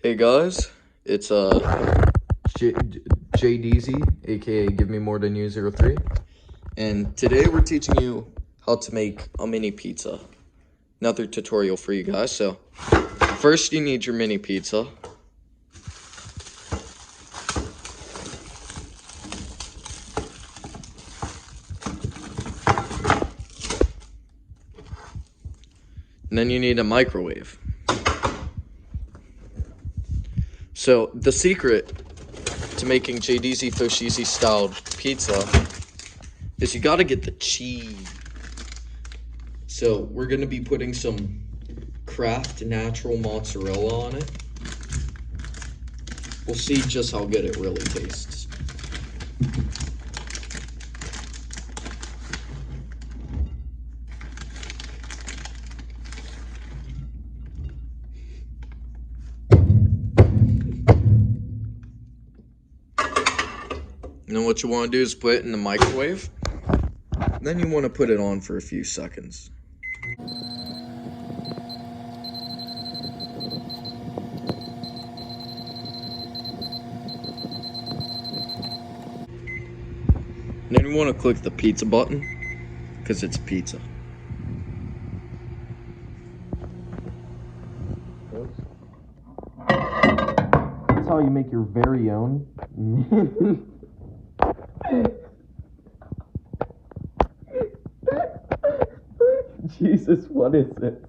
Hey guys, it's JDZ, aka Give Me More Than You 03, and today we're teaching you how to make a mini pizza. Another tutorial for you guys. So first you need your mini pizza. And then you need a microwave. So the secret to making JDZ Foshizi styled pizza is you gotta get the cheese. So we're gonna be putting some Kraft natural mozzarella on it. We'll see just how good it really tastes. And then what you want to do is put it in the microwave. Then you want to put it on for a few seconds. And then you want to click the pizza button because it's pizza. That's how you make your very own. Jesus, what is it?